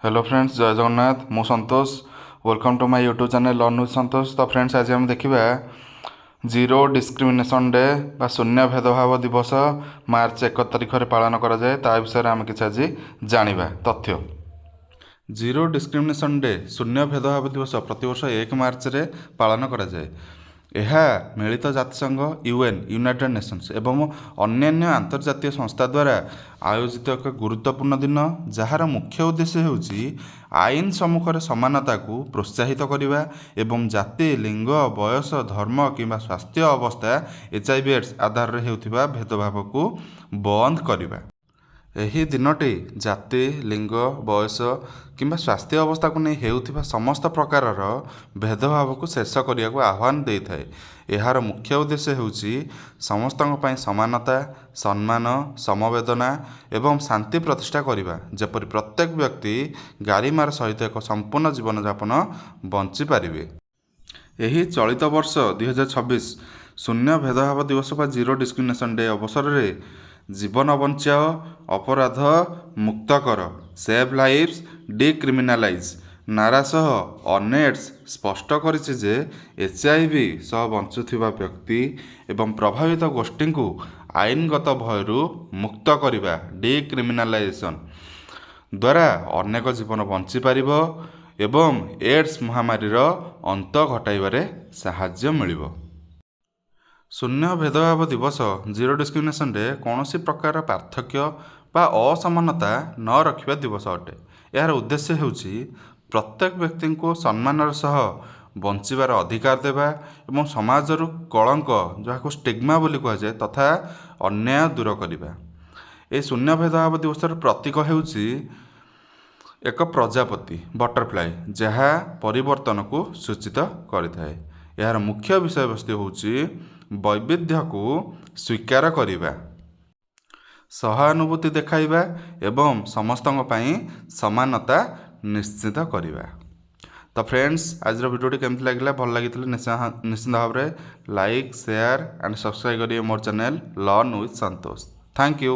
Hello friends, जय जगन्नाथ। मु Santosh. Welcome to my YouTube channel learn with Santosh. तो फ्रेंड्स, आज हम देखिबा जीरो डिस्क्रिमिनेशन डे बा शून्य भेदभाव दिवस मार्च 1 तारिख रे पालन करा जाए। ता विषय आम किसी आज जानिबा तथ्य। जीरो डिस्क्रिमिनेशन डे शून्य भेदभाव दिवस प्रतिवर्ष 1 मार्च रे पालन करा जाए। ଏହା ମିଳିତ ଜାତିସଂଘ ୟୁଏନ୍ ୟୁନାଇଟେଡ୍ ନେସନ୍ସ ଏବଂ ଅନ୍ୟାନ୍ୟ ଆନ୍ତର୍ଜାତୀୟ ସଂସ୍ଥା ଦ୍ୱାରା ଆୟୋଜିତ ଏକ ଗୁରୁତ୍ୱପୂର୍ଣ୍ଣ ଦିନ, ଯାହାର ମୁଖ୍ୟ ଉଦ୍ଦେଶ୍ୟ ହେଉଛି ଆଇନ ସମ୍ମୁଖରେ ସମାନତାକୁ ପ୍ରୋତ୍ସାହିତ କରିବା ଏବଂ ଜାତି, ଲିଙ୍ଗ, ବୟସ, ଧର୍ମ କିମ୍ବା ସ୍ୱାସ୍ଥ୍ୟ ଅବସ୍ଥା HIV ଏଡ୍ସ ଆଧାରରେ ହେଉଥିବା ଭେଦଭାବକୁ ବନ୍ଦ କରିବା। ଏହି ଦିନଟି ଜାତି, ଲିଙ୍ଗ, ବୟସ କିମ୍ବା ସ୍ୱାସ୍ଥ୍ୟ ଅବସ୍ଥାକୁ ନେଇ ହେଉଥିବା ସମସ୍ତ ପ୍ରକାରର ଭେଦଭାବକୁ ଶେଷ କରିବାକୁ ଆହ୍ୱାନ ଦେଇଥାଏ। ଏହାର ମୁଖ୍ୟ ଉଦ୍ଦେଶ୍ୟ ହେଉଛି ସମସ୍ତଙ୍କ ପାଇଁ ସମାନତା, ସମ୍ମାନ, ସମବେଦନା ଏବଂ ଶାନ୍ତି ପ୍ରତିଷ୍ଠା କରିବା, ଯେପରି ପ୍ରତ୍ୟେକ ବ୍ୟକ୍ତି ଗାରିମାର ସହିତ ଏକ ସମ୍ପୂର୍ଣ୍ଣ ଜୀବନଯାପନ ବଞ୍ଚିପାରିବେ। ଏହି ଚଳିତ ବର୍ଷ 2026 ଶୂନ୍ୟ ଭେଦଭାବ ଦିବସ ବା ଜିରୋ ଡିସ୍କ୍ରିମିନେସନ୍ ଡେ ଅବସରରେ ଜୀବନ ବଞ୍ଚାଅ, ଅପରାଧ ମୁକ୍ତ କର, ସେଭ୍ ଲାଇଫ୍ସ, ଡିକ୍ରିମିନାଲାଇଜ୍ ନାରା ସହ ଅନଏଡ୍ସ ସ୍ପଷ୍ଟ କରିଛି ଯେ HIV ସହ ବଞ୍ଚୁଥିବା ବ୍ୟକ୍ତି ଏବଂ ପ୍ରଭାବିତ ଗୋଷ୍ଠୀଙ୍କୁ ଆଇନଗତ ଭୟରୁ ମୁକ୍ତ କରିବା ଡିକ୍ରିମିନାଲାଇଜେସନ୍ ଦ୍ୱାରା ଅନେକ ଜୀବନ ବଞ୍ଚିପାରିବ ଏବଂ ଏଡ୍ସ ମହାମାରୀର ଅନ୍ତ ଘଟାଇବାରେ ସାହାଯ୍ୟ ମିଳିବ। ଶୂନ୍ୟ ଭେଦଭାବ ଦିବସ ଜିରୋ ଡିସ୍କ୍ରିମିନେସନ୍ ଡେ କୌଣସି ପ୍ରକାର ପାର୍ଥକ୍ୟ ବା ଅସମାନତା ନ ରଖିବା ଦିବସ ଅଟେ। ଏହାର ଉଦ୍ଦେଶ୍ୟ ହେଉଛି ପ୍ରତ୍ୟେକ ବ୍ୟକ୍ତିଙ୍କୁ ସମ୍ମାନର ସହ ବଞ୍ଚିବାର ଅଧିକାର ଦେବା ଏବଂ ସମାଜରୁ କଳଙ୍କ, ଯାହାକୁ ଷ୍ଟିଗ୍ମା ବୋଲି କୁହାଯାଏ, ତଥା ଅନ୍ୟାୟ ଦୂର କରିବା। ଏହି ଶୂନ୍ୟ ଭେଦଭାବ ଦିବସର ପ୍ରତୀକ ହେଉଛି ଏକ ପ୍ରଜାପତି ବଟରଫ୍ଲାଏ, ଯାହା ପରିବର୍ତ୍ତନକୁ ସୂଚିତ କରିଥାଏ। ଏହାର ମୁଖ୍ୟ ବିଷୟବସ୍ତୁ ହେଉଛି ବୈବିଧ୍ୟକୁ ସ୍ୱୀକାର କରିବା, ସହାନୁଭୂତି ଦେଖାଇବା ଏବଂ ସମସ୍ତଙ୍କ ପାଇଁ ସମାନତା ନିଶ୍ଚିତ କରିବା। ତ ଫ୍ରେଣ୍ଡସ୍, ଆଜିର ଭିଡ଼ିଓଟି କେମିତି ଲାଗିଲା? ଭଲ ଲାଗିଥିଲେ ନିଶ୍ଚିତ ଭାବରେ ଲାଇକ୍, ସେୟାର ଆଣ୍ଡ ସବସ୍କ୍ରାଇବ୍ କରିବେ ମୋର channel learn with Santosh. Thank you.